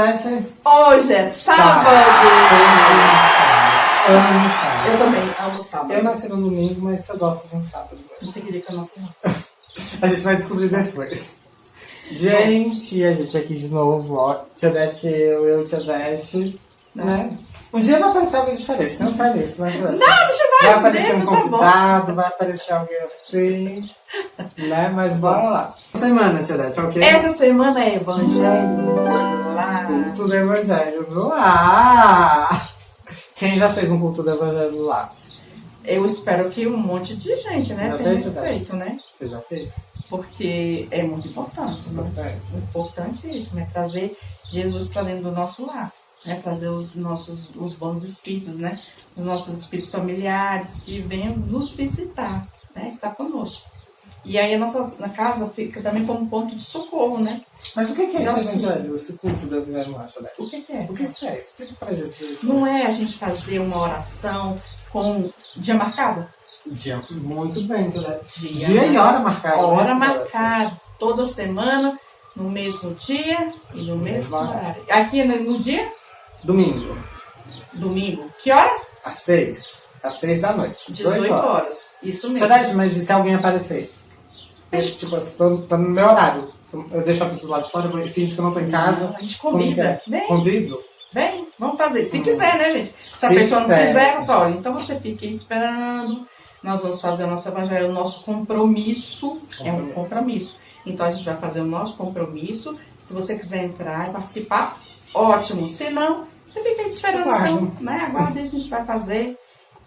Hoje é sábado! Amo sábado. Eu também amo sábado. Eu nasci no domingo, mas eu gosto de um sábado. Não sei que eu nasci, não. A gente vai descobrir depois. Gente, a gente aqui de novo, ó. Tia Dete, eu, Tia Dete, né? Um dia vai aparecer alguém diferente, não faz isso, né, Tia Dete? Não, deixa eu dar vai aparecer mesmo, um convidado, vai aparecer alguém assim, né? Mas bora lá. Semana, Tia Dete, ok? Essa semana é Evangelho lá. Culto do Evangelho no lar. Quem já fez um culto do Evangelho no lar? Eu espero que um monte de gente, né, Já tenha fez, feito, né? Você já fez? Porque é muito importante, né? Importante. Importantíssimo, é trazer Jesus para dentro do nosso lar, né? Trazer os bons espíritos, né? Os nossos espíritos familiares que venham nos visitar, né? Estar conosco. E aí a nossa casa fica também como ponto de socorro, né? Mas o que é esse Evangelho, esse culto do Evangelho no lar, Tia Dete? O que é? O que é? Explica pra gente isso. Não é a gente fazer uma oração com dia marcado? Dia. Muito bem, Tia Dete. Dia Dia e hora marcada. Hora né, Tia Dete? marcada, toda semana, no mesmo dia e no mesmo Mesmo horário. Aqui no dia, Domingo, domingo, que hora? às 6. Às 6 da noite. 18 horas. Isso Tia mesmo. Dete, mas e se alguém aparecer? Tipo, eu tô no meu horário. Eu deixo a pessoa lá de fora, eu finge que eu não tô em casa. A gente Como que convida. é? Vem, Convido? vem, vamos fazer. Se quiser, né, gente? Se a Se pessoa não quiser. quiser, só, olha, então você fica aí esperando. Nós vamos fazer o nosso evangelho, o nosso compromisso. É um compromisso. Então a gente vai fazer o nosso compromisso. Se você quiser entrar e participar, ótimo. Se não, você fica aí esperando, então, né? Aguarde, a gente vai fazer.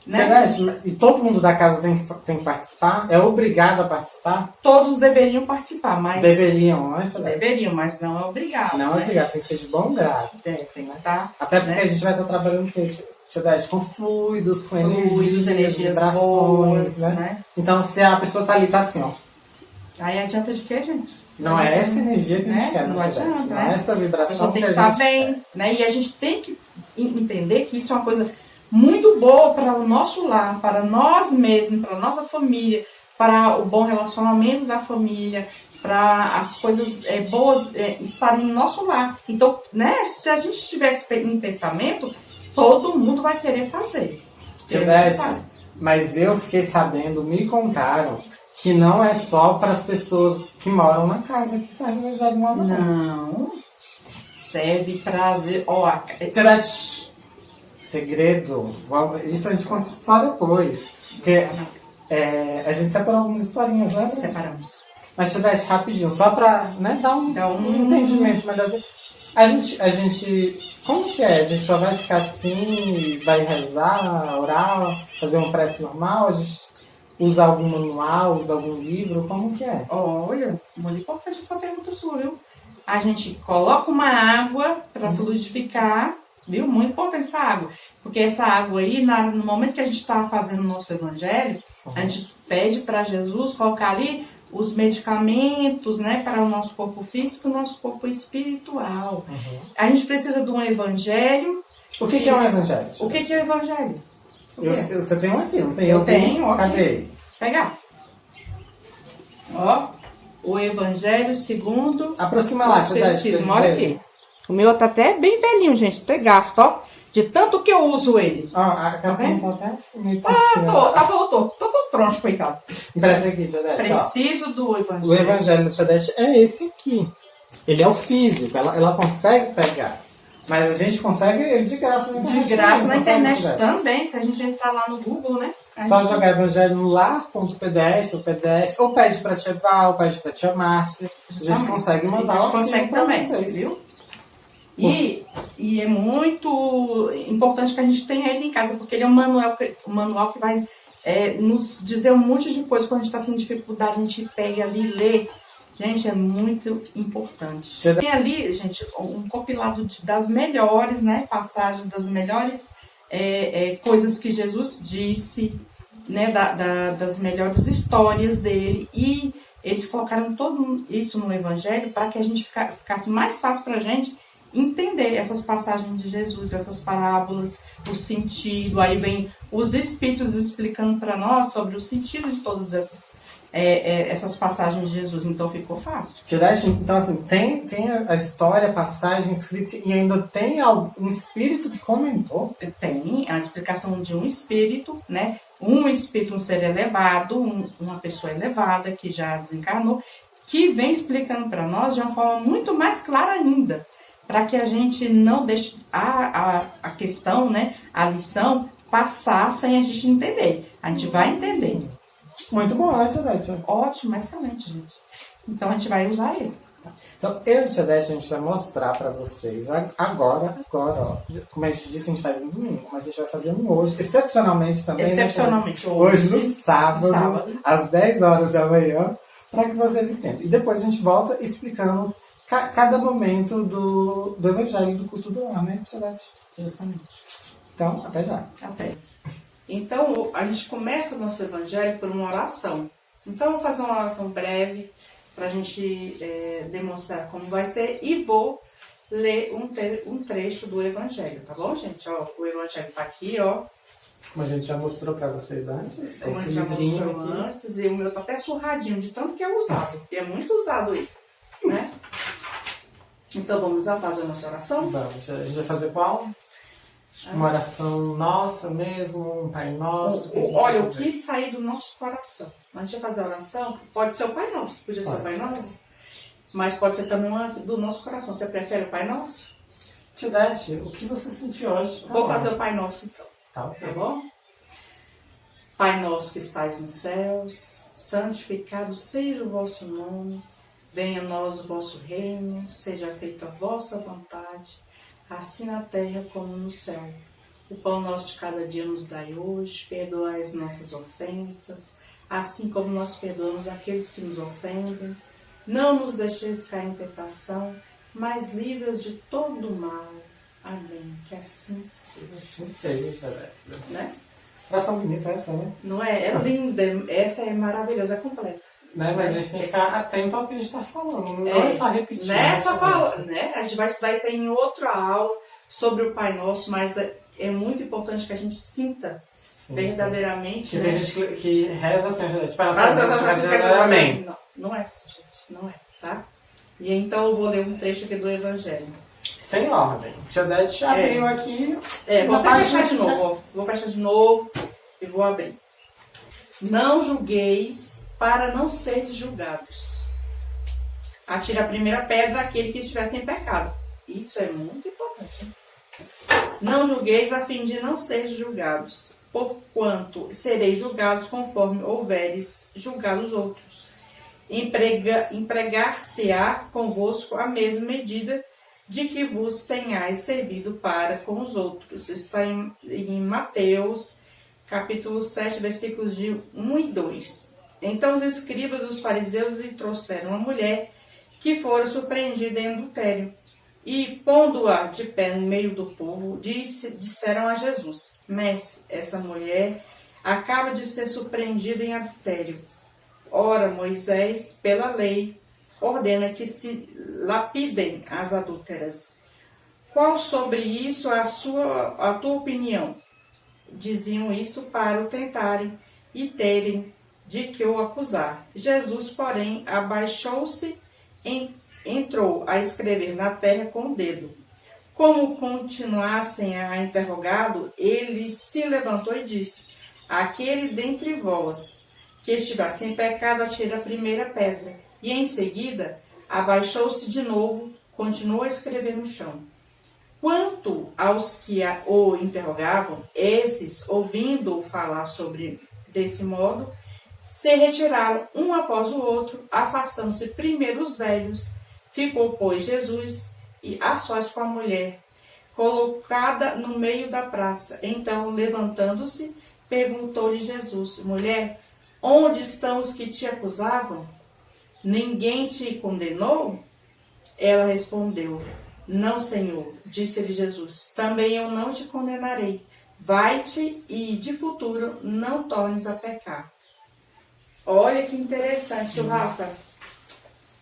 Tia Né? Dete, e todo mundo da casa tem que participar? É obrigado a participar? Todos deveriam participar, mas. Deveriam, não é, Tia Dete? Deveriam, mas não é obrigado. Não é né? obrigado, tem que ser de bom grado. Tem que estar. Até porque né? a gente vai estar trabalhando o quê? Tia Dete, com fluidos, com Fluidos, energias vibrações, boas, né? né? Então, se a pessoa tá ali, tá assim, ó. Aí adianta de quê, gente? Não é essa energia que a gente Né? quer, Não Tia Dete. adianta, Não né? é essa A vibração pessoa tem que que a estar gente bem, né? E a gente tem que entender que isso é uma coisa muito boa para o nosso lar, para nós mesmos, para a nossa família, para o bom relacionamento da família, para as coisas boas estarem no nosso lar. Então, né? Se a gente tivesse em pensamento, todo mundo vai querer fazer. Tia Dete, mas eu fiquei sabendo, me contaram, que não é só para as pessoas que moram na casa que serve o Evangelho no lar, não. Não. Serve prazer. Ó, Tia Dete, segredo. Isso a gente conta só depois. Porque a gente separou algumas historinhas, né? separamos. Mas, Tia Dete, rapidinho, só para dar um entendimento melhor. A gente. Como que é? A gente só vai ficar assim, vai rezar, orar, fazer uma prece normal? A gente usa algum manual, usa algum livro? Como que é? Olha, muito importante essa pergunta sua, viu? A gente coloca uma água para fluidificar, viu? Muito importante essa água. Porque essa água aí, no momento que a gente está fazendo o nosso evangelho, a gente pede para Jesus colocar ali os medicamentos, né, para o nosso corpo físico e o nosso corpo espiritual. A gente precisa de um evangelho. O que é um evangelho? O que é o evangelho? Você tem um aqui, não tem? Eu tenho, ó. Cadê? Pegar. Ó, o evangelho segundo Aproxima lá, Tia Dete. Espiritismo. Olha aqui. O meu tá até bem velhinho, gente. Até gasto, ó. De tanto que eu uso ele. Ó, a capinha tá até assim, meio Tô troncho, coitado. Empresta aqui, Tia Dete. Preciso do O evangelho. evangelho da Tia Dete é esse aqui. Ele é o físico, ela consegue pegar. Mas a gente consegue ele de graça na internet. De graça na também, internet consegue, também. Se a gente entrar lá no Google, né? Só jogar evangelho no lar.pdf, ou pede pra Tia Val, pede pra Tia Márcia. A gente consegue mandar. A gente consegue pra também, vocês. viu? E é muito importante que a gente tenha ele em casa, porque ele é um manual que vai nos dizer um monte de coisa. Quando a gente está sem dificuldade, a gente pega ali e lê. Gente, é muito importante. Tem ali, gente, um compilado das melhores, né, passagens, das melhores coisas que Jesus disse, né, das melhores histórias dele. E eles colocaram tudo isso no Evangelho para que a gente ficasse mais fácil para a gente entender essas passagens de Jesus, essas parábolas, o sentido. Aí vem os Espíritos explicando para nós sobre o sentido de todas essas passagens de Jesus. Então ficou fácil. Então, assim, tem a história, a passagem escrita e ainda tem um espírito que comentou? Tem a explicação de um espírito, né? Um espírito, um ser elevado, uma pessoa elevada que já desencarnou, que vem explicando para nós de uma forma muito mais clara ainda, para que a gente não deixe a questão, né, a lição, passar sem a gente entender. A gente vai entender. Muito bom, né, Tia Dete? Ótimo, excelente, gente. Então a gente vai usar ele. Então, eu e Tia Dete, a gente vai mostrar para vocês agora, ó. Como a gente disse, a gente faz no domingo, mas a gente vai fazer hoje, excepcionalmente também. Excepcionalmente, né, hoje, no sábado, às 10 horas da manhã, para que vocês entendam. E depois a gente volta explicando cada momento do Evangelho do culto do lar, né, Tia Dete? Justamente. Então, até já. Até. Então, a gente começa o nosso Evangelho por uma oração. Então, eu vou fazer uma oração breve para a gente demonstrar como vai ser e vou ler um trecho do Evangelho, tá bom, gente? Ó, o Evangelho está aqui, ó. Como a gente já mostrou para vocês antes. Como a gente já mostrou antes, e o meu tá até surradinho de tanto que é usado, porque é muito usado aí, né? Então, vamos lá fazer a nossa oração? Vamos, a gente vai fazer qual? Uma oração nossa mesmo, um Pai Nosso. Olha, o que sair do nosso coração. Antes de fazer a oração, pode ser o Pai Nosso, podia ser o Pai Nosso, mas pode ser também uma do nosso coração. Você prefere o Pai Nosso? Tia Dete, o que você sentiu hoje? Vou fazer o Pai Nosso então. Tá bom? Pai nosso que estais nos céus, santificado seja o vosso nome, venha a nós o vosso reino, seja feita a vossa vontade, assim na terra como no céu. O pão nosso de cada dia nos dai hoje, perdoai as nossas ofensas, assim como nós perdoamos aqueles que nos ofendem. Não nos deixeis cair em tentação, mas livra-nos de todo o mal. Amém. Que assim seja. Assim seja, né? Oração bonita essa, né? Não é? É linda. Essa é maravilhosa, é completa. Né? Mas a gente tem que ficar atento ao que a gente está falando. Não é só repetir. Não é só falar, né? A gente vai estudar isso aí em outra aula sobre o Pai Nosso, mas é muito importante que a gente sinta verdadeiramente. Tem né? gente que reza assim, tipo, amém. Não é assim, gente. Não é, tá? E então eu vou ler um trecho aqui do Evangelho. Sem ordem. Tia Dete abriu aqui. Vou até fechar de novo. Ó. Vou fechar de novo e vou abrir. Não julgueis para não seres julgados. Atire a primeira pedra aquele que estiver sem pecado. Isso é muito importante. Hein? Não julgueis a fim de não seres julgados, porquanto sereis julgados conforme houveres julgado os outros. Empregar-se-á convosco a mesma medida de que vos tenhais servido para com os outros. Está em Mateus, capítulo 7, versículos de 1 e 2. Então os escribas e os fariseus lhe trouxeram uma mulher que fora surpreendida em adultério. E, pondo-a de pé no meio do povo, disseram a Jesus: Mestre, essa mulher acaba de ser surpreendida em adultério. Ora, Moisés, pela lei, ordena que se lapidem as adúlteras. Qual sobre isso a tua opinião? Diziam isso para o tentarem e terem de que o acusar. Jesus, porém, abaixou-se e entrou a escrever na terra com o dedo. Como continuassem a interrogá-lo, ele se levantou e disse: Aquele dentre vós que estiver sem pecado, atire a primeira pedra. E em seguida, abaixou-se de novo, continuou a escrever no chão. Quanto aos que o interrogavam, esses, ouvindo-o falar desse modo, se retiraram um após o outro, afastando-se primeiro os velhos. Ficou, pois, Jesus a sós com a mulher, colocada no meio da praça. Então, levantando-se, perguntou-lhe Jesus: Mulher, onde estão os que te acusavam? Ninguém te condenou? Ela respondeu: Não, Senhor. Disse-lhe Jesus: Também eu não te condenarei. Vai-te e, de futuro, não tornes a pecar. Olha que interessante, Rafa.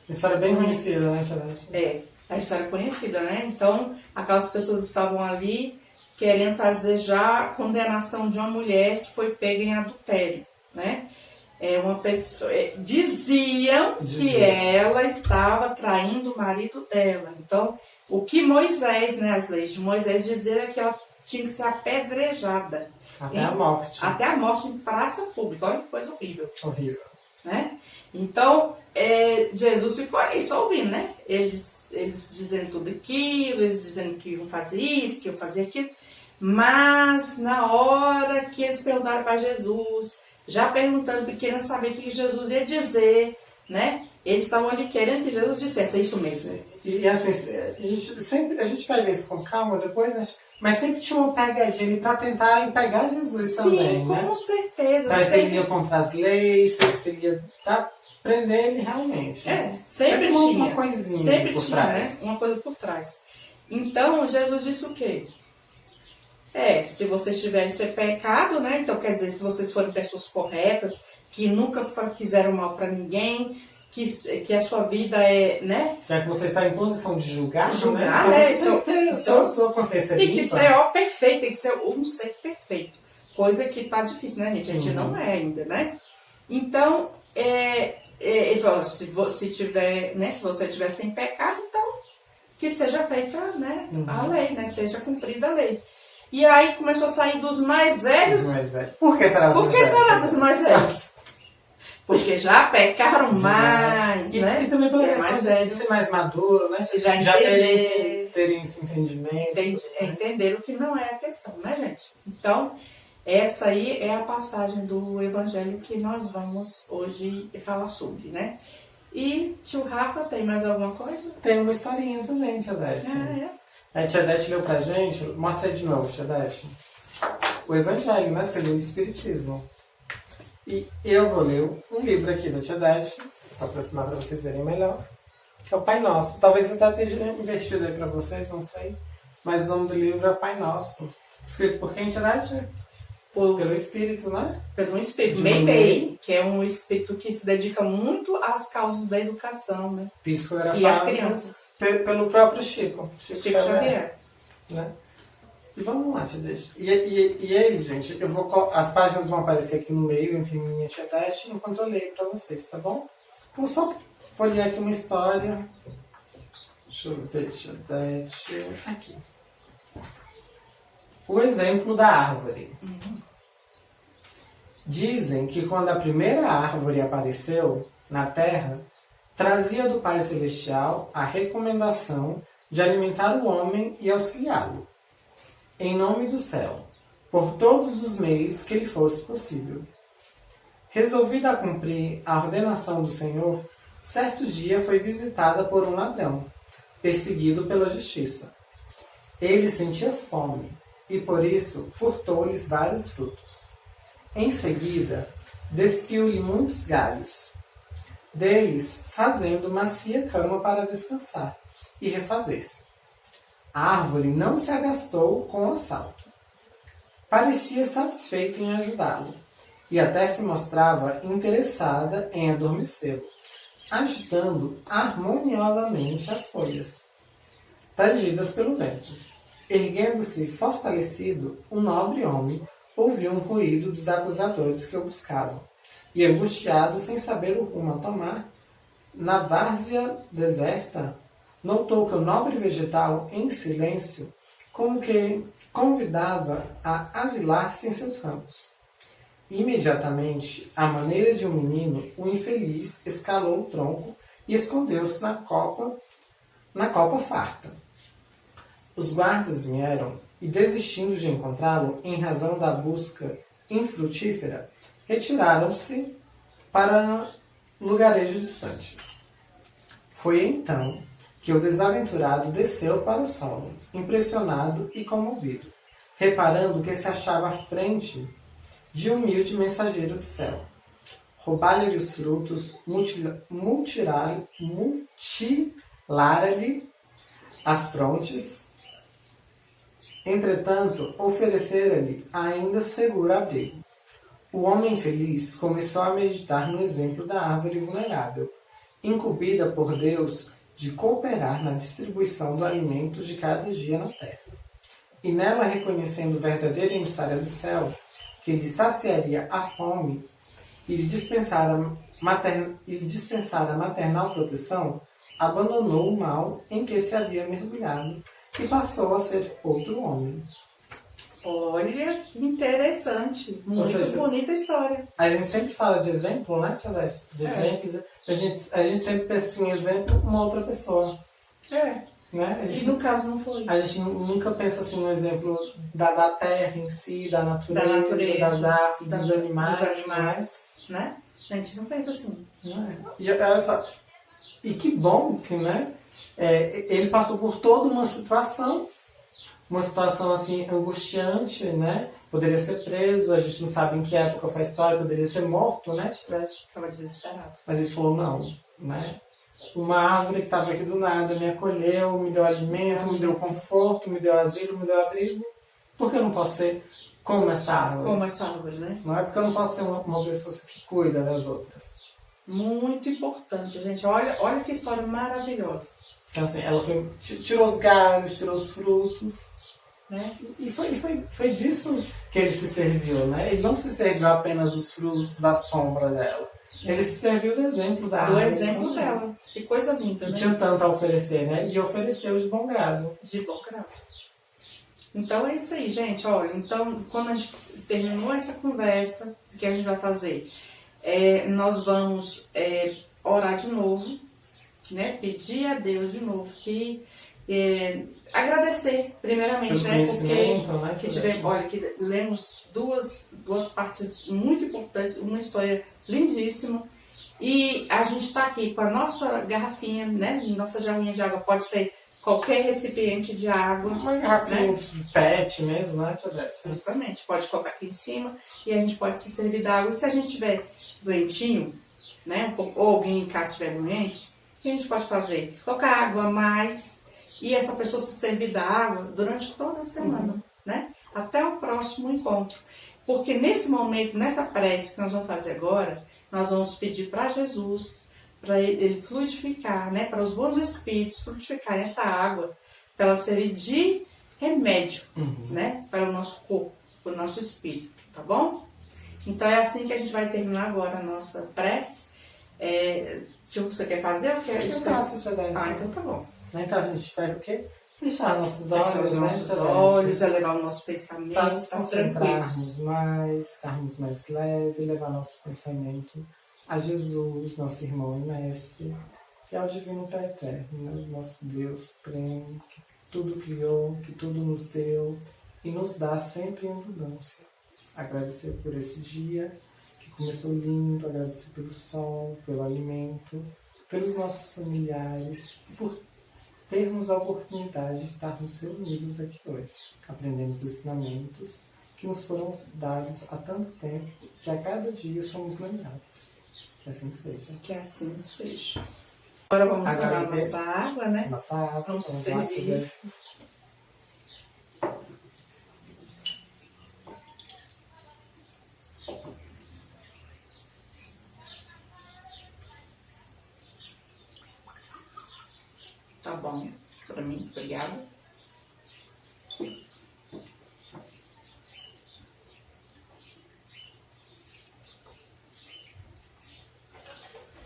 História bem conhecida, né, Tia? A história é conhecida, né? Então, aquelas pessoas estavam ali querendo fazer já a condenação de uma mulher que foi pega em adultério, né? Uma pessoa, diziam que ela estava traindo o marido dela. Então, o que Moisés, né, as leis de Moisés diziam que ela tinha que ser apedrejada. Até a morte. Até a morte em praça pública. Olha que coisa horrível. Horrível. Né? Então, Jesus ficou ali só ouvindo, né? Eles dizendo tudo aquilo, eles dizendo que iam fazer isso, que iam fazer aquilo. Mas, na hora que eles perguntaram para Jesus, já perguntando, porque queriam saber o que Jesus ia dizer, né? Eles estavam ali querendo que Jesus dissesse, é isso mesmo. E assim, a gente vai ver isso com calma depois, né? Mas sempre tinha uma pegadinha para tentar pegar Jesus também, né? Sim, com certeza. Mas ele ia contra as leis, se ele ia prender ele realmente. Sempre tinha. Uma coisinha sempre por tinha, trás. Né? Uma coisa por trás. Então, Jesus disse o quê? Se vocês tiverem esse pecado, né? Então, quer dizer, se vocês forem pessoas corretas, que nunca fizeram mal para ninguém, que a sua vida né? Já que você está em posição de julgar, né? Então, você tem sua consciência limpa. Tem que ser perfeito, tem que ser um ser perfeito. Coisa que tá difícil, né, gente? A gente não é ainda, né? Então, ele falou, se tiver, né? Se você estiver sem pecado, então que seja feita, né? A lei, né? Seja cumprida a lei. E aí começou a sair dos mais velhos. Por que será dos mais velhos? Porque já pecaram mais, né? E também pela questão de ser mais maduro, né? Já terem esse entendimento. Entenderam que não é a questão, né, gente? Então, essa aí é a passagem do Evangelho que nós vamos hoje falar sobre, né? E tio Rafa, tem mais alguma coisa? Tem uma historinha também, tia Dete. A tia Dete leu pra gente, mostra aí de novo, tia Dete. O Evangelho, né? Segundo o Espiritismo. E eu vou ler um livro aqui da tia Dete, para aproximar para vocês verem melhor, que é o Pai Nosso. Talvez até esteja invertido aí para vocês, não sei. Mas o nome do livro é Pai Nosso. Escrito por quem, tia Dete? Pelo Espírito, né? Pelo Espírito. Meimei, que é um espírito que se dedica muito às causas da educação, né? E às crianças. Pelo próprio Chico Xavier. Né? E vamos lá, tia Dete. E ele, gente, as páginas vão aparecer aqui no meio, entre minha tia Dete, enquanto eu leio para vocês, tá bom? Vou só folhear aqui uma história. Deixa eu ver, tia Dete. Aqui. O exemplo da árvore. Dizem que quando a primeira árvore apareceu na Terra, trazia do Pai Celestial a recomendação de alimentar o homem e auxiliá-lo, em nome do céu, por todos os meios que lhe fosse possível. Resolvida a cumprir a ordenação do Senhor, certo dia foi visitada por um ladrão, perseguido pela justiça. Ele sentia fome e, por isso, furtou-lhes vários frutos. Em seguida, despiu-lhe muitos galhos, deles fazendo macia cama para descansar e refazer-se. A árvore não se agastou com o assalto. Parecia satisfeita em ajudá-lo, e até se mostrava interessada em adormecê-lo, agitando harmoniosamente as folhas, tangidas pelo vento. Erguendo-se fortalecido, o nobre homem ouviu um ruído dos acusadores que o buscavam, e angustiado, sem saber o rumo a tomar, na várzea deserta, notou que o nobre vegetal, em silêncio, como que convidava a asilar-se em seus ramos. Imediatamente, à maneira de um menino, o infeliz escalou o tronco e escondeu-se na copa farta. Os guardas vieram e, desistindo de encontrá-lo em razão da busca infrutífera, retiraram-se para lugarejo distante. Foi então que o desaventurado desceu para o solo, impressionado e comovido, reparando que se achava à frente de um humilde mensageiro do céu. Roubar-lhe os frutos, mutilar-lhe as frontes, entretanto, oferecer-lhe ainda seguro abrigo. O homem infeliz começou a meditar no exemplo da árvore vulnerável, incumbida por Deus de cooperar na distribuição do alimento de cada dia na terra. E nela, reconhecendo o verdadeiro emissário do céu, que lhe saciaria a fome e lhe dispensara a maternal proteção, abandonou o mal em que se havia mergulhado e passou a ser outro homem. Olha, que interessante. Muito bonita história. A gente sempre fala de exemplo, né, Tia Leste? De exemplos. A gente sempre pensa em exemplo uma outra pessoa. Né? E no caso não foi. A gente nunca pensa assim no exemplo da terra em si, da natureza, das árvores, dos animais. Né? A gente não pensa assim. E olha só, e que bom que, né, ele passou por toda uma situação assim angustiante, né? Poderia ser preso, a gente não sabe em que época foi a história, poderia ser morto, né? Estava desesperado. Mas ele falou, não, né? Uma árvore que estava aqui do nada me acolheu, me deu alimento, me deu conforto, me deu asilo, me deu abrigo. Por que eu não posso ser como essa árvore? Como essa árvore, né? Não é porque eu não posso ser uma pessoa que cuida das outras. Muito importante, gente. Olha que história maravilhosa. Então, assim, ela tirou os galhos, tirou os frutos. Né? E foi disso que ele se serviu, né? Ele não se serviu apenas dos frutos da sombra dela. Ele se serviu do exemplo da árvore. Do exemplo dela. Que coisa linda, que né? tinha tanto a oferecer, né? E ofereceu de bom grado. De bom grado. Então é isso aí, gente. Olha, então, quando a gente terminou essa conversa, o que a gente vai fazer? Nós vamos orar de novo, né? Pedir a Deus de novo que agradecer primeiramente, né? Porque que lemos duas partes muito importantes, uma história lindíssima, e a gente está aqui com a nossa garrafinha, né? Nossa jarrinha de água, pode ser qualquer recipiente de água. Uma garrafinha, né? De pet mesmo, né, Tia Beth? Justamente, pode colocar aqui em cima e a gente pode se servir da água. E se a gente estiver doentinho, né? Ou alguém em casa estiver doente, o que a gente pode fazer? Colocar água a mais e essa pessoa se servir da água durante toda a semana, né? Até o próximo encontro. Porque nesse momento, nessa prece que nós vamos fazer agora, nós vamos pedir para Jesus, para ele fluidificar, né? Para os bons espíritos fluidificarem essa água, para ela servir de remédio, né? Para o nosso corpo, para o nosso espírito, tá bom? Então é assim que a gente vai terminar agora a nossa prece. Você quer fazer? Eu faço, Tia Beth. Então tá bom. Então a gente vai o quê? Fechar nossos olhos, elevar o nosso pensamento, para nos concentrarmos mais, ficarmos mais leves, levar nosso pensamento a Jesus, nosso irmão e mestre, e ao Divino Pai Eterno, né? Nosso Deus Supremo, que tudo criou, que tudo nos deu e nos dá sempre em abundância. Agradecer por esse dia que começou lindo, agradecer pelo sol, pelo alimento, pelos nossos familiares, por termos a oportunidade de estarmos reunidos aqui hoje, aprendendo os ensinamentos que nos foram dados há tanto tempo que a cada dia somos lembrados. Que assim seja. Que assim seja. Agora vamos tomar nossa água, né? Nossa água. Vamos servir. Tá bom, para mim, obrigada.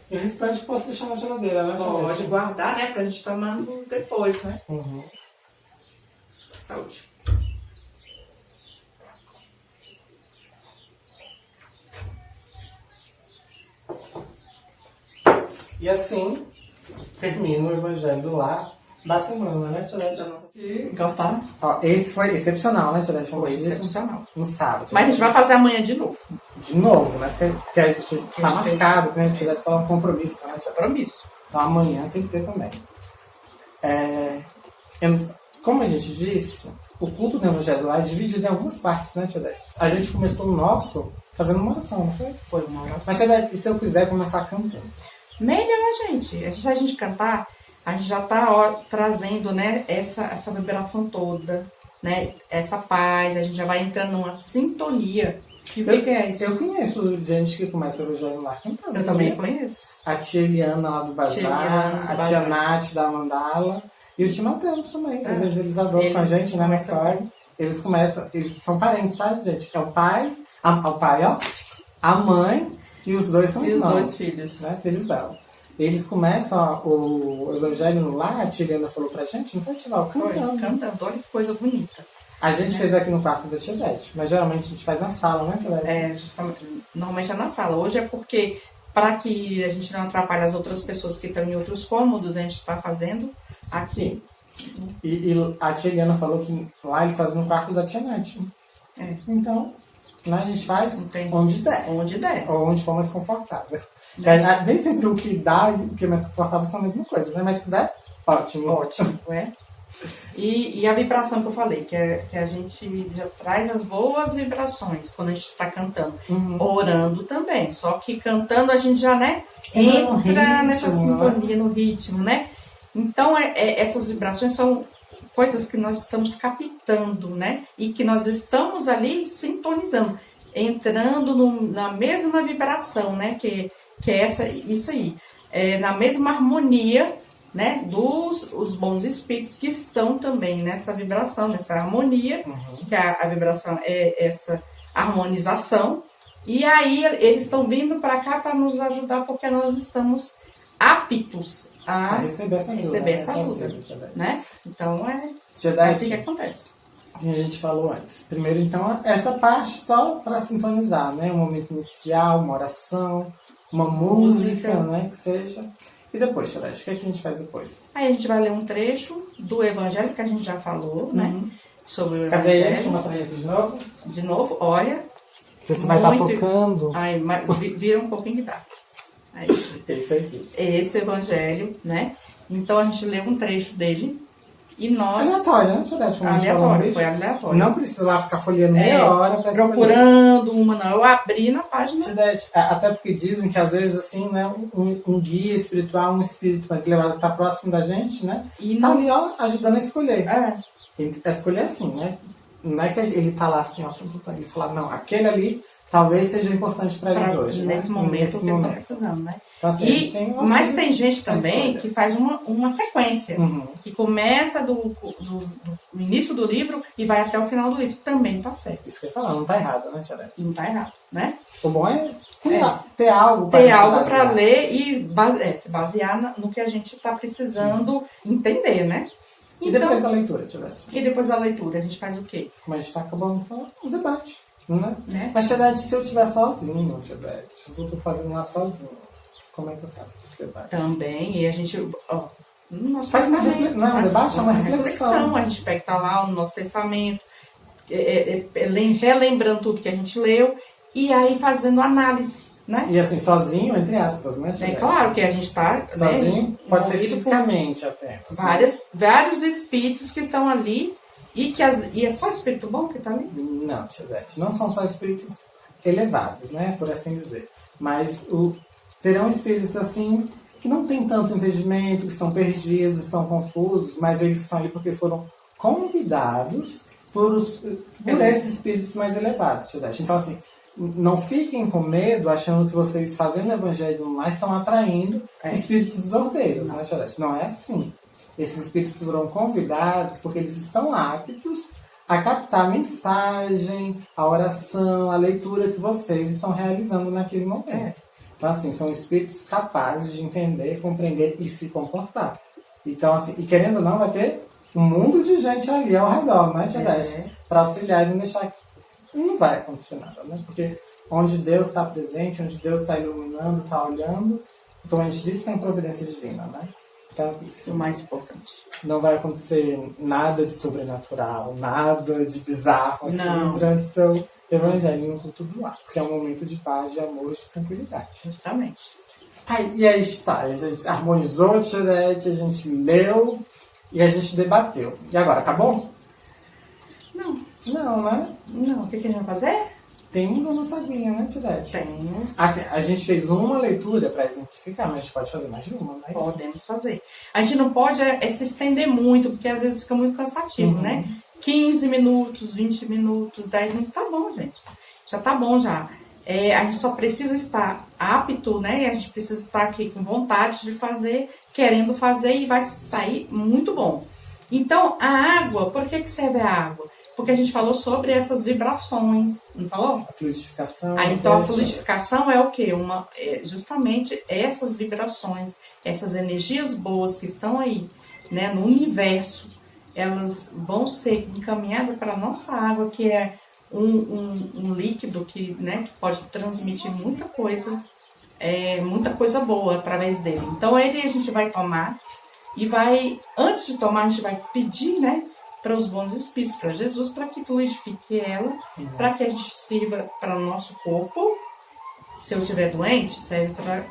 E o restante posso deixar na geladeira, né? Pode guardar, né? Pra gente tomar depois, né? Saúde. E assim termina o Evangelho do Lar da semana, né, Tia Beth? Gostaram? Esse foi excepcional, né, Tia Beth? Foi excepcional. No sábado. Mas a gente vai fazer amanhã de novo. De novo, né? Porque a gente tá marcado, né? A gente tivesse falar um compromisso, né? Compromisso. Então amanhã tem que ter também. Como a gente disse, o culto do Evangelho do Lar é dividido em algumas partes, né, Tia Beth? A gente começou o nosso fazendo uma oração, não foi? Foi uma oração. Mas, Tia Beth, e se eu quiser começar cantando? Melhor, gente. Se a gente cantar, a gente já tá trazendo, né, essa vibração toda, né? Essa paz, a gente já vai entrando numa sintonia E o que é isso? Eu conheço gente que começa o Evangelho no Lar cantando. Eu também conheço. A tia Eliana lá do Bazar, a tia Nath da Mandala e o tio Matheus também, evangelizador com a gente, né, na história. Eles começam, eles são parentes, tá, gente? É o pai, a mãe e os dois são irmãos. E os dois filhos. Né, filhos dela. Eles começam o Evangelho no Lar, a tia Eliana falou pra gente, no festival, cantando. Cantando, olha que coisa bonita. A gente fez aqui no quarto da Tia Beth, mas geralmente a gente faz na sala, né, Tia Beth? Justamente, normalmente é na sala. Hoje é porque, para que a gente não atrapalhe as outras pessoas que estão em outros cômodos, a gente está fazendo aqui. E a tia Eliana falou que lá eles fazem no quarto da Tia Nath. Então, né, a gente faz onde der. Onde der. Ou onde for mais confortável. Nem sempre o que dá e o que é mais confortável são a mesma coisa, né? Mas se der, ótimo. Ótimo, E a vibração que eu falei, que a gente já traz as boas vibrações quando a gente está cantando. Orando também. Só que cantando a gente já, entra nessa sintonia, no ritmo, né? Então, essas vibrações são coisas que nós estamos captando, né? E que nós estamos ali sintonizando, entrando na mesma vibração, né? Que é isso aí. Na mesma harmonia, né, os bons espíritos que estão também nessa vibração, nessa harmonia, que a vibração é essa harmonização, e aí eles estão vindo para cá para nos ajudar, porque nós estamos aptos a receber essa ajuda, né? Então é assim que acontece. A gente falou antes. Primeiro, então, essa parte só para sintonizar, né? Um momento inicial, uma oração, uma música, né? Que seja. E depois, Charete, o que a gente faz depois? Aí a gente vai ler um trecho do Evangelho, que a gente já falou, né? Sobre o Cadê Evangelho. ele? Mostra ele aqui de novo. De novo, olha. Você vai estar focando. Aí, vira um pouquinho que dá. Aí. Esse aqui. Esse Evangelho, né? Então a gente lê um trecho dele. E nós... Aleatório, né, Charete? Aleatório, foi aleatório. Não precisa lá ficar folheando meia hora para procurando uma, não. Eu abri na página. Charete, até porque dizem que às vezes, assim, né, um guia espiritual, um espírito mais elevado está próximo da gente, né? E tá ali, ó, ajudando a escolher. A escolher assim, né? Não é que ele tá lá assim, ó, ele falar, não, aquele ali talvez seja importante para eles hoje. Nesse momento, nesse que momento. estão precisando, né? Então, assim, mas tem gente também que faz uma sequência, que começa do início do livro e vai até o final do livro. Também tá certo. Isso que eu ia falar, não tá errado, né, Tia Beth? Não tá errado, né? O bom é ter algo para ler e se basear no que a gente está precisando entender, né? E então, depois da leitura, Tia Beth? E depois da leitura, a gente faz o quê? Como a gente está acabando de falar, um debate. Né? Mas, Tia Beth, se eu estiver sozinho, Tia Beth, se eu estou fazendo lá sozinho, como é que eu faço esse debate? Também, e a gente... faz uma reflexão. Não, o debate é uma reflexão. A gente pega que tá lá o nosso pensamento, relembrando tudo que a gente leu, e aí fazendo análise, né? E assim, sozinho, entre aspas, né, Tia Beth? Claro que a gente está... Sozinho, pode ser fisicamente apenas. Vários espíritos que estão ali. E é só espírito bom que está ali? Não, Tia Beth, não são só espíritos elevados, né, por assim dizer. Mas terão espíritos assim que não têm tanto entendimento, que estão perdidos, estão confusos, mas eles estão ali porque foram convidados por esses espíritos mais elevados, Tia Beth. Então, assim, não fiquem com medo achando que vocês fazendo o evangelho mais estão atraindo espíritos desordeiros, né, Tia Beth? Não é assim. Esses espíritos foram convidados porque eles estão aptos a captar a mensagem, a oração, a leitura que vocês estão realizando naquele momento. Então, assim, são espíritos capazes de entender, compreender e se comportar. Então, assim, e querendo ou não, vai ter um mundo de gente ali ao redor, né, Tia Beth? Para auxiliar e não deixar... Não vai acontecer nada, né? Porque onde Deus está presente, onde Deus está iluminando, está olhando, como a gente disse, tem providência divina, né? Então, isso é o mais importante. Não vai acontecer nada de sobrenatural, nada de bizarro assim, durante o seu evangelho no culto do lar. Porque é um momento de paz, de amor e de tranquilidade. Justamente. E aí está. A gente harmonizou, Tirete, a gente leu e a gente debateu. E agora, acabou? Não. Não, né? Não. O que a gente vai fazer? Temos a nossa aguinha, né, Tirete? Temos. Assim, a gente fez uma leitura para exemplificar, mas a gente pode fazer mais de uma, né? Podemos fazer. A gente não pode se estender muito, porque às vezes fica muito cansativo, né? 15 minutos, 20 minutos, 10 minutos, tá bom, gente. já tá bom já. A gente só precisa estar apto, né? A gente precisa estar aqui com vontade de fazer, querendo fazer e vai sair muito bom. Então, a água, por que serve a água? Porque a gente falou sobre essas vibrações, não falou? A fluidificação. Então, a fluidificação é o quê? Justamente essas vibrações, essas energias boas que estão aí, né, no universo, elas vão ser encaminhadas para a nossa água, que é um líquido que, né, que pode transmitir muita coisa boa através dele. Então, ele a gente vai tomar e antes de tomar, a gente vai pedir, né, para os bons espíritos, para Jesus, para que fluidifique ela, para que a gente sirva para o nosso corpo. Se eu estiver doente, serve para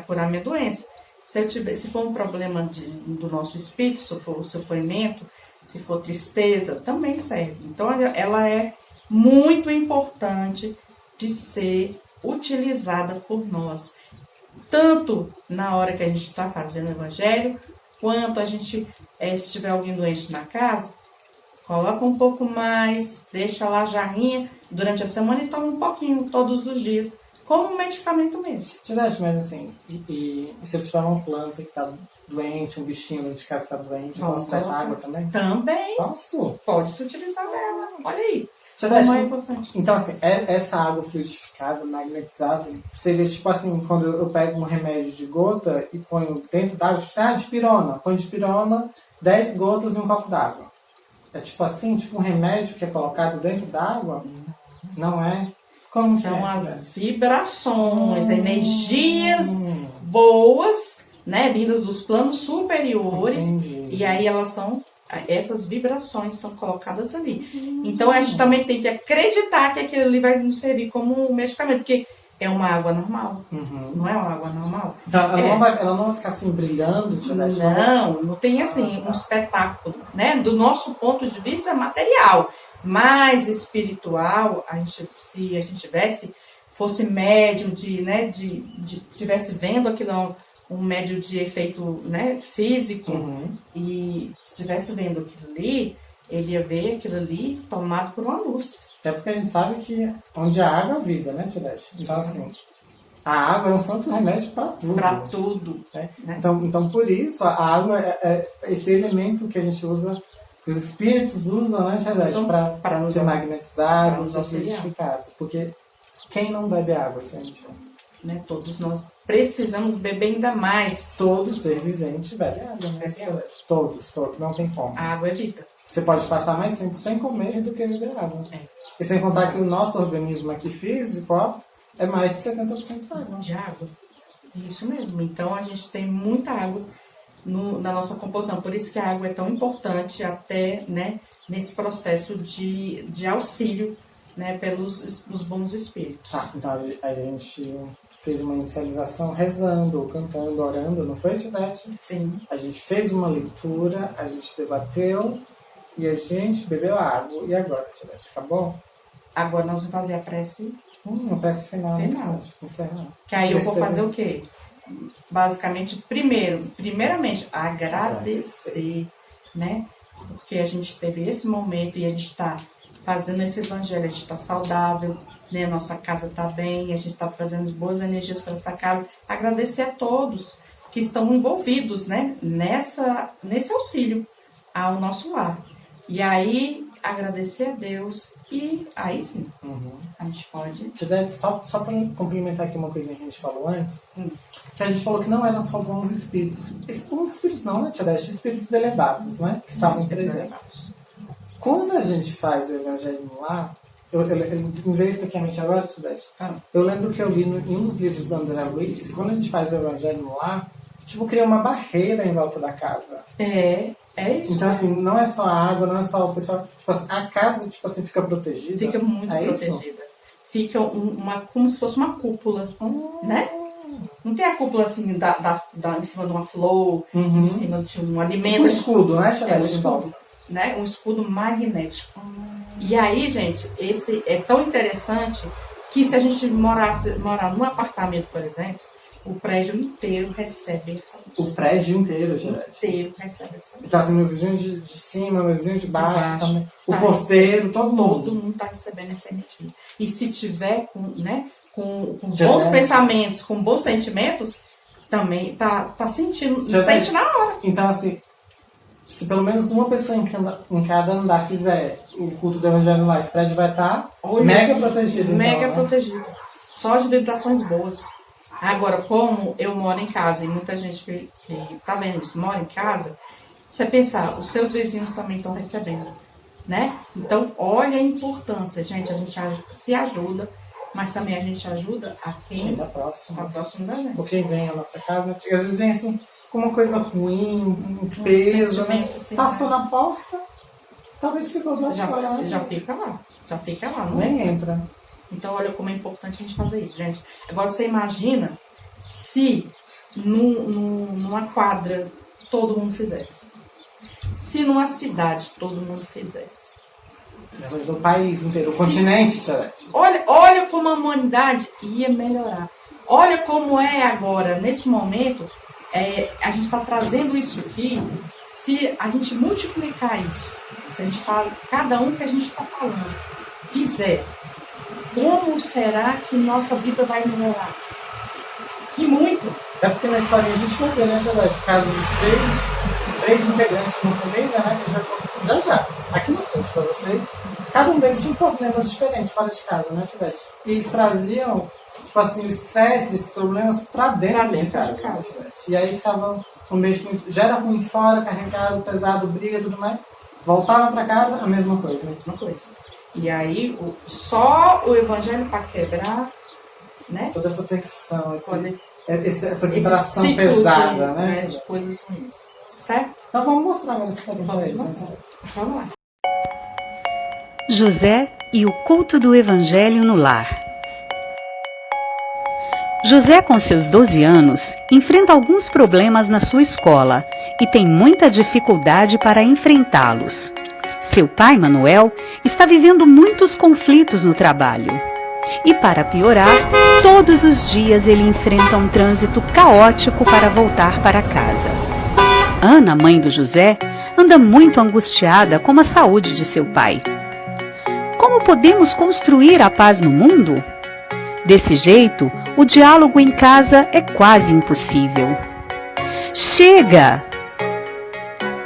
curar minha doença. Se for um problema do nosso espírito, se for o sofrimento, se for tristeza, também serve. Então, ela é muito importante de ser utilizada por nós. Tanto na hora que a gente está fazendo o evangelho, quanto a gente, se tiver alguém doente na casa, coloca um pouco mais, deixa lá a jarrinha durante a semana e toma um pouquinho todos os dias, como um medicamento mesmo. Mas assim, e se eu tiver uma planta que está doente, um bichinho dentro de casa está doente, posso dar essa água também? Também. Posso? Pode se utilizar dela. Olha aí. Como é importante. Então, assim, essa água fluidificada, magnetizada, seria tipo assim, quando eu pego um remédio de gota e ponho dentro d'água, tipo assim, dipirona. Põe dipirona, 10 gotas e um copo d'água. É tipo assim, tipo um remédio que é colocado dentro d'água? Não é? Como são as vibrações, energias boas, né, vindas dos planos superiores. Entendi. E aí essas vibrações são colocadas ali. Então a gente também tem que acreditar que aquilo ali vai nos servir como um medicamento, porque é uma água normal. Não é uma água normal. Então, ela não vai ficar assim brilhando? Não tem assim um espetáculo, né? Do nosso ponto de vista material, mais espiritual. Se a gente fosse médium tivesse vendo aquilo, um médium de efeito, né, físico, e estivesse vendo aquilo ali, ele ia ver aquilo ali tomado por uma luz. Até porque a gente sabe que onde a água é a vida, né, Tidete? Então, assim, a água é um santo remédio para tudo. Para tudo. Né? Então, por isso, a água é esse elemento que a gente usa, que os espíritos usam, né, Tidete? Para ser magnetizado, ser fluidificado. Porque quem não bebe água, gente? Né, todos nós precisamos beber ainda mais. Todo ser vivente bebe água, né? Todos, não tem como. A água é vida. Você pode passar mais tempo sem comer do que beber água. E sem contar que o nosso organismo aqui físico, é mais de 70% água. De água. Isso mesmo. Então a gente tem muita água na nossa composição. Por isso que a água é tão importante até, né, nesse processo de auxílio, né, pelos bons espíritos. Então a gente fez uma inicialização rezando, cantando, orando, não foi, Tidete? Sim. A gente fez uma leitura, a gente debateu e a gente bebeu água. E agora, Tidete, acabou? Agora nós vamos fazer a prece. A prece final. Encerrar. Que aí eu vou fazer o quê? Basicamente, primeiramente, agradecer, né? Porque a gente teve esse momento e a gente está fazendo esse evangelho, a gente está saudável, né? Nossa casa está bem, a gente está trazendo boas energias para essa casa. Agradecer a todos que estão envolvidos, né? Nesse auxílio ao nosso lar. E aí, agradecer a Deus e aí sim, a gente pode... Tidete, só para complementar aqui uma coisinha que a gente falou antes, que a gente falou que não eram só bons espíritos. Bons espíritos não, né, Tidete? Espíritos elevados, né? Que estavam presentes. Quando a gente faz o Evangelho no Lar, me veio isso aqui à mente agora, Tidete. Eu lembro que eu li em um dos livros do André Luiz, que quando a gente faz o Evangelho no Lar, tipo, cria uma barreira em volta da casa. É isso. Então, assim, não é só a água, não é só o pessoal... Tipo assim, a casa, tipo assim, fica protegida. Fica muito protegida. Isso? Fica como se fosse uma cúpula, né? Não tem a cúpula, assim, em cima de uma flor, em cima de um alimento. Tipo um escudo, né, Tidete? Um escudo, né? Um escudo magnético. E aí, gente, esse é tão interessante que se a gente morar num apartamento, por exemplo, o prédio inteiro recebe essa luz. O prédio inteiro, gente. Inteiro recebe essa luz. Então, assim, meu vizinho de cima, meu vizinho de baixo também. O Tá porteiro, todo mundo. Todo mundo está recebendo essa energia. E se tiver com bons Já pensamentos, com bons sentimentos, também tá sentindo, sente na hora. Então, assim, se pelo menos uma pessoa em cada andar fizer o culto do evangelho lá, esse prédio vai estar mega protegido. Mega então, protegido. Só de vibrações boas. Agora, como eu moro em casa e muita gente que tá vendo isso, mora em casa, você pensar, os seus vizinhos também estão recebendo, né? Então, olha a importância, gente, a gente se ajuda, mas também a gente ajuda a quem tá próximo da gente. Por quem vem à nossa casa, às vezes vem assim, com uma coisa ruim, um peso, né? Assim, Passou na porta, talvez ficou do lado de fora. Já fica lá, não nem entra. Então, olha como é importante a gente fazer isso, gente. Agora, você imagina se numa quadra todo mundo fizesse. Se numa cidade todo mundo fizesse. Do país inteiro, o continente, Tiarete. Olha como a humanidade ia melhorar. Olha como é agora, nesse momento, a gente está trazendo isso aqui. Se a gente multiplicar isso, se a gente cada um que a gente está falando fizer, como será que nossa vida vai melhorar? E muito. É porque na história a gente vai ver, né, Tiarete? Caso de três integrantes de uma família, né? Que já. Aqui na frente para vocês. Cada um deles tinha problemas diferentes fora de casa, né, Tiarete? E eles traziam, tipo assim, o estresse desses problemas para dentro de casa. E aí ficava um ambiente muito. Já era ruim fora, carregado, pesado, briga e tudo mais. Voltava para casa, a mesma coisa. E aí, só o evangelho para quebrar, né? Toda essa tensão, essa vibração pesada, né? De coisas ruins. Certo? Então vamos mostrar agora essa história. Vamos lá. José e o culto do evangelho no lar. José, com seus 12 anos, enfrenta alguns problemas na sua escola e tem muita dificuldade para enfrentá-los. Seu pai, Manuel, está vivendo muitos conflitos no trabalho. E para piorar, todos os dias ele enfrenta um trânsito caótico para voltar para casa. Ana, mãe do José, anda muito angustiada com a saúde de seu pai. Como podemos construir a paz no mundo? Desse jeito, o diálogo em casa é quase impossível. Chega!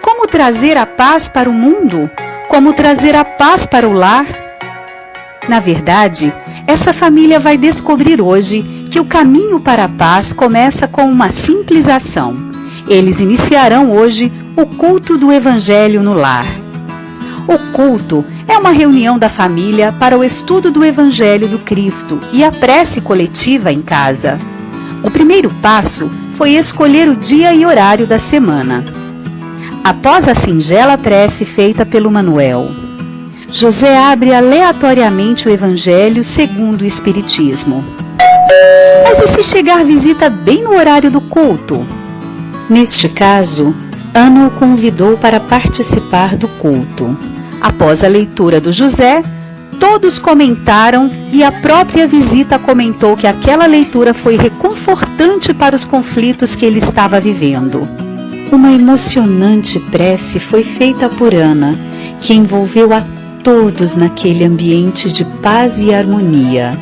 Como trazer a paz para o mundo? Como trazer a paz para o lar? Na verdade, essa família vai descobrir hoje que o caminho para a paz começa com uma simples ação. Eles iniciarão hoje o culto do Evangelho no lar. O culto é uma reunião da família para o estudo do Evangelho do Cristo e a prece coletiva em casa. O primeiro passo foi escolher o dia e horário da semana. Após a singela prece feita pelo Manuel, José abre aleatoriamente o Evangelho segundo o Espiritismo. Mas e se chegar visita bem no horário do culto? Neste caso, Ana o convidou para participar do culto. Após a leitura do José, todos comentaram e a própria visita comentou que aquela leitura foi reconfortante para os conflitos que ele estava vivendo. Uma emocionante prece foi feita por Ana, que envolveu a todos naquele ambiente de paz e harmonia.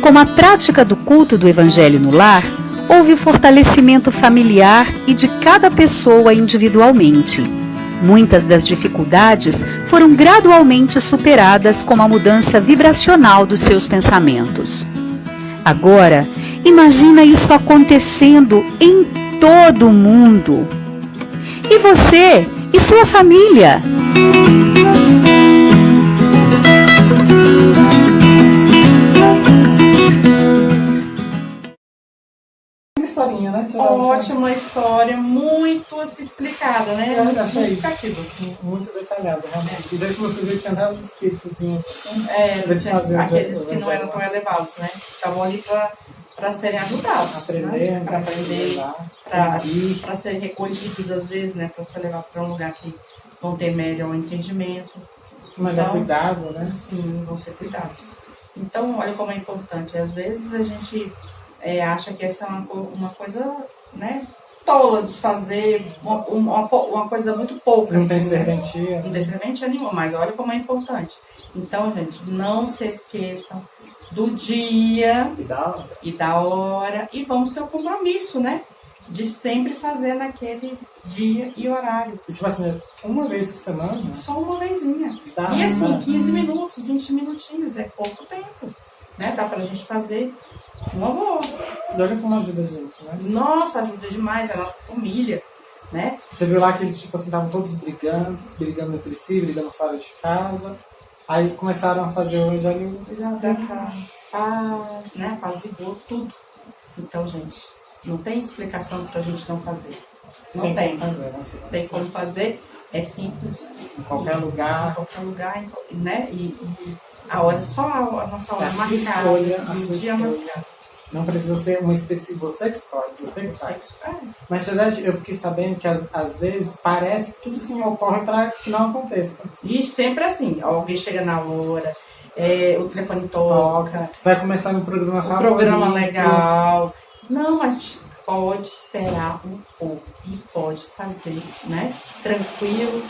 Com a prática do culto do Evangelho no lar, houve o fortalecimento familiar e de cada pessoa individualmente. Muitas das dificuldades foram gradualmente superadas com a mudança vibracional dos seus pensamentos. Agora, imagina isso acontecendo em todo o mundo. E você e sua família? Historinha, né? Ótima história, muito explicada, né? Muito explicativa. Muito detalhada, realmente. Não sei se você viu que tinha até os espíritozinhos assim. Aqueles que não eram tão elevados, né? Estavam ali para serem ajudados. Aprender, para aprender, para serem recolhidos às vezes, né? Para ser levados para um lugar que vão ter melhor entendimento. Melhor cuidado, né? Sim, vão ser cuidados. Então, olha como é importante. Às vezes a gente acha que essa é uma coisa, né, tola de fazer, uma coisa muito pouca. Não assim, tem né? serventia. Não tem serventia nenhuma, mas olha como é importante. Então, gente, não se esqueçam do dia E da hora e vamos ter o compromisso, né? De sempre fazer naquele dia e horário. E, tipo assim, uma vez por semana? Só uma vezinha. Dá, E assim, né? 15 minutos, 20 minutinhos, é pouco tempo. Né? Dá pra gente fazer uma boa. E olha como ajuda a gente, né? Nossa, ajuda demais a nossa família, né? Você viu lá que eles, tipo assim, estavam todos brigando entre si, brigando fora de casa. Aí começaram a fazer hoje ali o Paz, né? Apaziguou tudo. Então, gente, não tem explicação pra gente não fazer. Não tem. como fazer, né? Tem como fazer, é simples. Em qualquer lugar. Em qualquer lugar, né? E a hora, só a nossa hora A sua marcada. escolha, a e o sua dia escolha. marcado. Não precisa ser uma específica. Você que escolhe, você que faz. É. Mas, na verdade, eu fiquei sabendo que às vezes parece que tudo sim ocorre para que não aconteça. E sempre assim, alguém chega na hora, o telefone toca, Vai começando o programa o favorito. programa legal. Não, a gente pode esperar um pouco e pode fazer, né? Tranquilo,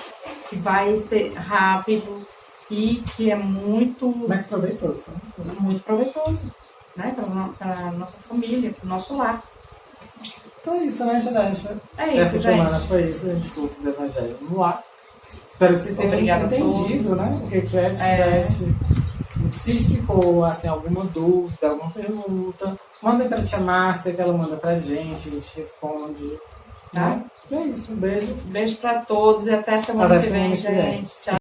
que vai ser rápido e que é muito, Mas proveitoso. muito proveitoso, né? Para nossa família, para o nosso lar. Então é isso, né, Jadete? É isso, Essa gente. semana foi isso, a gente culto do Evangelho no lar. Espero que vocês tenham Obrigada a entendido, todos. né? O que é Tivete. Se ficou assim, alguma dúvida, alguma pergunta, manda pra tia Márcia, que ela manda pra gente, a gente responde. Tá? Né? E é isso, um beijo. Beijo para todos e até semana Até que vem, semana que vem. gente. Tchau.